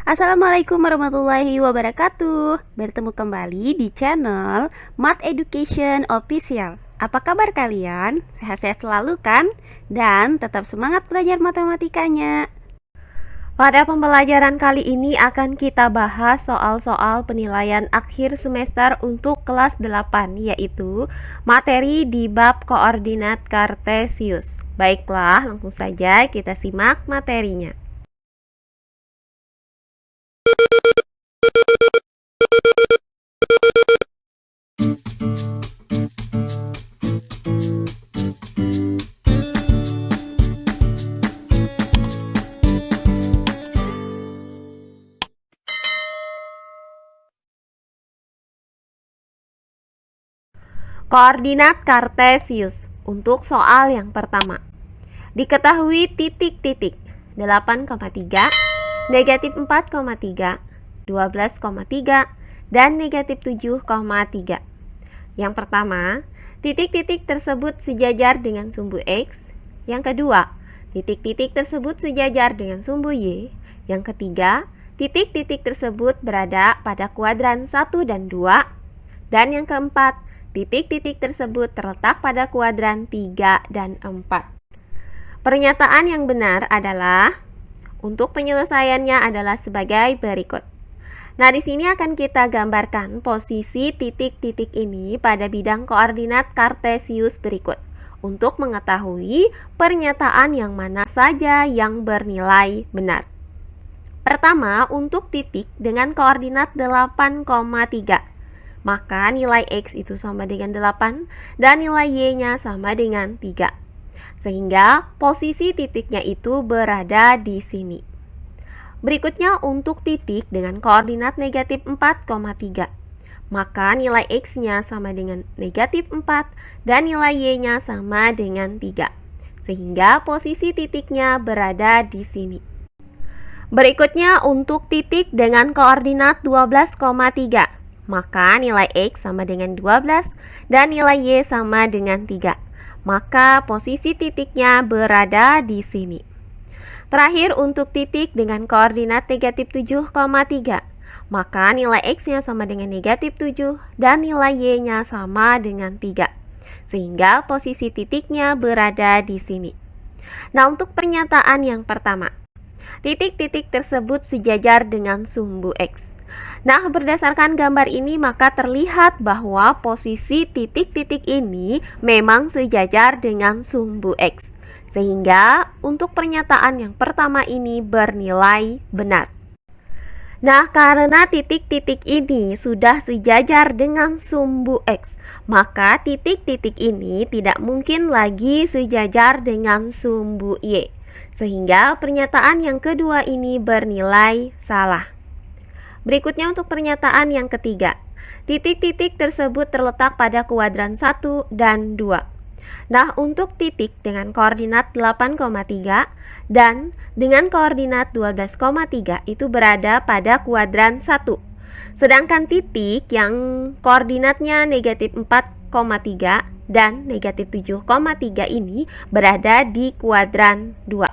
Assalamualaikum warahmatullahi wabarakatuh. Bertemu kembali di channel Math Education Official. Apa kabar kalian? Sehat-sehat selalu kan? Dan tetap semangat belajar matematikanya. Pada pembelajaran kali ini akan kita bahas soal-soal penilaian akhir semester untuk kelas 8, yaitu materi di bab koordinat kartesius. Baiklah, langsung saja kita simak materinya. Koordinat kartesius untuk soal yang pertama. Diketahui titik-titik 8,3, negatif 4,3, 12,3, dan negatif 7,3. Yang pertama, titik-titik tersebut sejajar dengan sumbu X. Yang kedua, titik-titik tersebut sejajar dengan sumbu Y. Yang ketiga, titik-titik tersebut berada pada kuadran 1 dan 2. Dan yang keempat, titik-titik tersebut terletak pada kuadran 3 dan 4. Pernyataan yang benar adalah, untuk penyelesaiannya adalah sebagai berikut. Nah, di sini akan kita gambarkan posisi titik-titik ini pada bidang koordinat kartesius berikut untuk mengetahui pernyataan yang mana saja yang bernilai benar. Pertama, untuk titik dengan koordinat 8,3. Maka nilai X itu sama dengan 8 dan nilai Y-nya sama dengan 3. Sehingga posisi titiknya itu berada di sini. Berikutnya untuk titik dengan koordinat negatif 4,3. Maka nilai X-nya sama dengan negatif 4 dan nilai Y-nya sama dengan 3. Sehingga posisi titiknya berada di sini. Berikutnya untuk titik dengan koordinat 12,3. Maka nilai X sama dengan 12 dan nilai Y sama dengan 3. Maka posisi titiknya berada di sini. Terakhir untuk titik dengan koordinat negatif 7,3. Maka nilai X-nya sama dengan negatif 7 dan nilai Y-nya sama dengan 3. Sehingga posisi titiknya berada di sini. Nah, untuk pernyataan yang pertama, titik-titik tersebut sejajar dengan sumbu X. Nah, berdasarkan gambar ini maka terlihat bahwa posisi titik-titik ini memang sejajar dengan sumbu X. Sehingga untuk pernyataan yang pertama ini bernilai benar. Nah, karena titik-titik ini sudah sejajar dengan sumbu X, maka titik-titik ini tidak mungkin lagi sejajar dengan sumbu Y. Sehingga pernyataan yang kedua ini bernilai salah. Berikutnya untuk pernyataan yang ketiga. Titik-titik tersebut terletak pada kuadran 1 dan 2. Nah, untuk titik dengan koordinat 8,3 dan dengan koordinat 12,3 itu berada pada kuadran 1. Sedangkan titik yang koordinatnya negatif 4,3 dan negatif 7,3 ini berada di kuadran 2.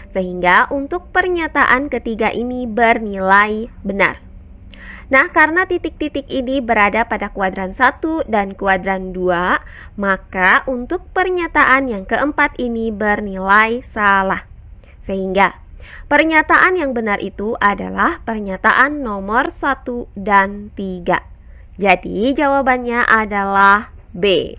Sehingga untuk pernyataan ketiga ini bernilai benar. Nah, karena titik-titik ini berada pada kuadran 1 dan kuadran 2, maka untuk pernyataan yang keempat ini bernilai salah. Sehingga pernyataan yang benar itu adalah pernyataan nomor 1 dan 3. Jadi jawabannya adalah B.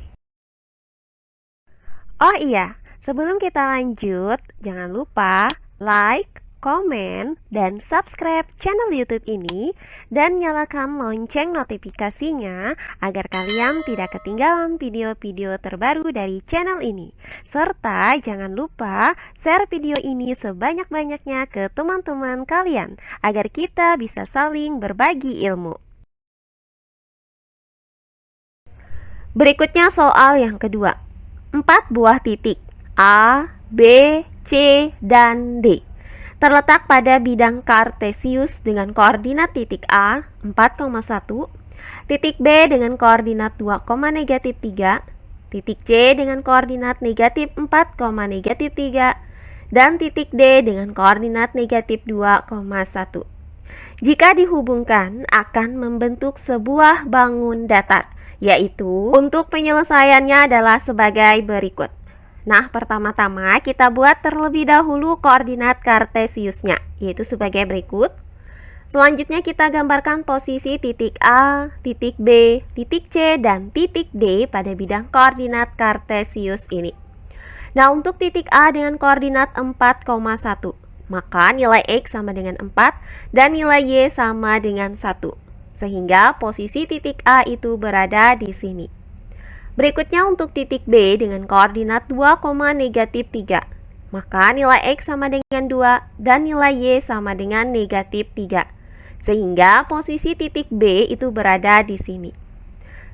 Oh iya, sebelum kita lanjut, jangan lupa like, komen, dan subscribe channel YouTube ini dan nyalakan lonceng notifikasinya agar kalian tidak ketinggalan video-video terbaru dari channel ini. Serta jangan lupa share video ini sebanyak-banyaknya ke teman-teman kalian agar kita bisa saling berbagi ilmu. Berikutnya soal yang kedua. 4 buah titik A, B, C, dan D terletak pada bidang kartesius dengan koordinat titik A 4,1, titik B dengan koordinat 2, negatif 3, titik C dengan koordinat negatif 4, negatif 3, dan titik D dengan koordinat negatif 2,1. Jika dihubungkan akan membentuk sebuah bangun datar, yaitu untuk penyelesaiannya adalah sebagai berikut. Nah, pertama-tama kita buat terlebih dahulu koordinat kartesiusnya, yaitu sebagai berikut. Selanjutnya kita gambarkan posisi titik A, titik B, titik C, dan titik D pada bidang koordinat kartesius ini. Nah, untuk titik A dengan koordinat 4,1, maka nilai X sama dengan 4 dan nilai Y sama dengan 1. Sehingga posisi titik A itu berada di sini. Berikutnya untuk titik B dengan koordinat 2, negatif 3, maka nilai X sama dengan 2 dan nilai Y sama dengan negatif 3. Sehingga posisi titik B itu berada di sini.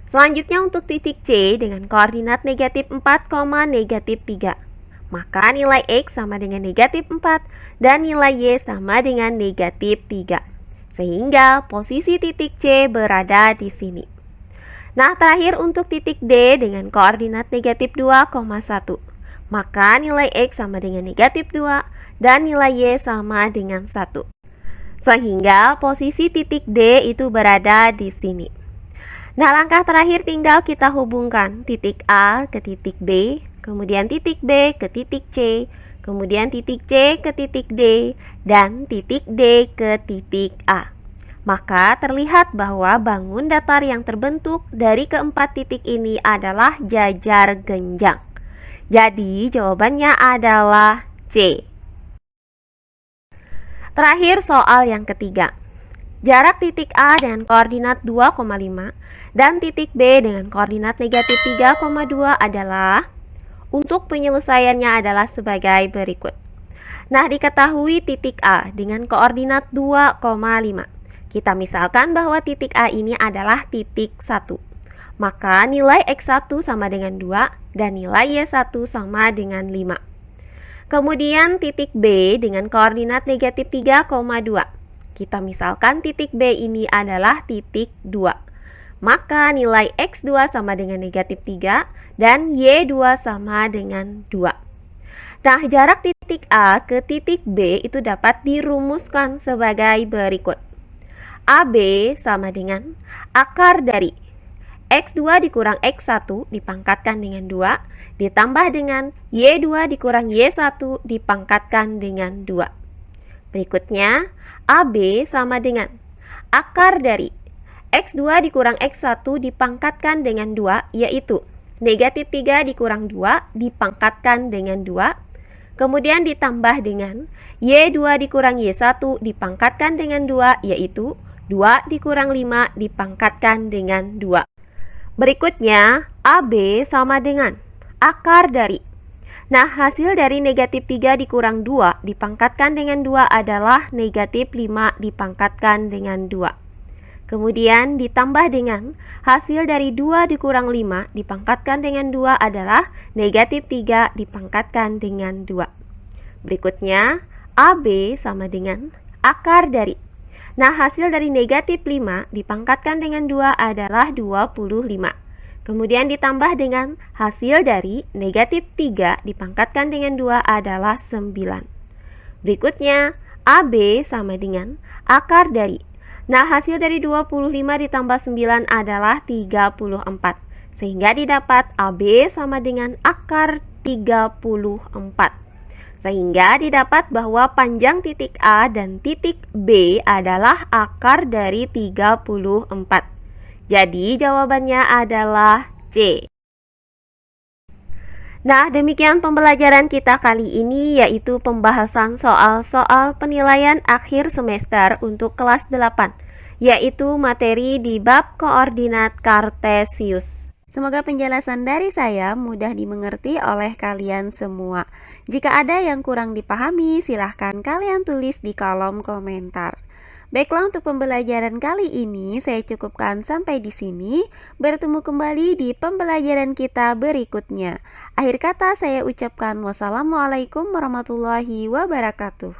Selanjutnya untuk titik C dengan koordinat negatif 4, negatif 3, maka nilai X sama dengan negatif 4 dan nilai Y sama dengan negatif 3. Sehingga posisi titik C berada di sini. Nah, terakhir untuk titik D dengan koordinat negatif 2,1, maka nilai X sama dengan negatif 2 dan nilai Y sama dengan 1. Sehingga posisi titik D itu berada di sini. Nah, langkah terakhir tinggal kita hubungkan titik A ke titik B, kemudian titik B ke titik C, kemudian titik C ke titik D, dan titik D ke titik A. Maka terlihat bahwa bangun datar yang terbentuk dari keempat titik ini adalah jajar genjang. Jadi jawabannya adalah C. Terakhir soal yang ketiga. Jarak titik A dengan koordinat 2,5 dan titik B dengan koordinat negatif 3,2 adalah, untuk penyelesaiannya adalah sebagai berikut. Nah, diketahui titik A dengan koordinat 2,5. Kita misalkan bahwa titik A ini adalah titik 1. Maka nilai X1 sama dengan 2 dan nilai Y1 sama dengan 5. Kemudian titik B dengan koordinat negatif 3,2. Kita misalkan titik B ini adalah titik 2. Maka nilai X2 sama dengan negatif 3 dan Y2 sama dengan 2. Nah, jarak titik A ke titik B itu dapat dirumuskan sebagai berikut. AB sama dengan akar dari X2 dikurang X1 dipangkatkan dengan 2 ditambah dengan Y2 dikurang Y1 dipangkatkan dengan 2. Berikutnya, AB sama dengan akar dari X2 dikurang X1 dipangkatkan dengan 2, yaitu negatif 3 dikurang 2 dipangkatkan dengan 2. Kemudian ditambah dengan Y2 dikurang Y1 dipangkatkan dengan 2, yaitu 2 dikurang 5 dipangkatkan dengan 2. Berikutnya, AB sama dengan akar dari. Nah, hasil dari negatif 3 dikurang 2 dipangkatkan dengan 2 adalah negatif 5 dipangkatkan dengan 2. Kemudian ditambah dengan hasil dari 2 dikurang 5 dipangkatkan dengan 2 adalah negatif 3 dipangkatkan dengan 2. Berikutnya, AB sama dengan akar dari. Nah, hasil dari negatif 5 dipangkatkan dengan 2 adalah 25. Kemudian ditambah dengan hasil dari negatif 3 dipangkatkan dengan 2 adalah 9. Berikutnya, AB sama dengan akar dari. Nah, hasil dari 25 ditambah 9 adalah 34. Sehingga didapat AB sama dengan akar 34. Sehingga didapat bahwa panjang titik A dan titik B adalah akar dari 34. Jadi jawabannya adalah C. Nah, demikian pembelajaran kita kali ini, yaitu pembahasan soal-soal penilaian akhir semester untuk kelas 8, yaitu materi di bab koordinat kartesius. Semoga penjelasan dari saya mudah dimengerti oleh kalian semua. Jika ada yang kurang dipahami, silahkan kalian tulis di kolom komentar. Baiklah, untuk pembelajaran kali ini saya cukupkan sampai di sini. Bertemu kembali di pembelajaran kita berikutnya. Akhir kata saya ucapkan wassalamualaikum warahmatullahi wabarakatuh.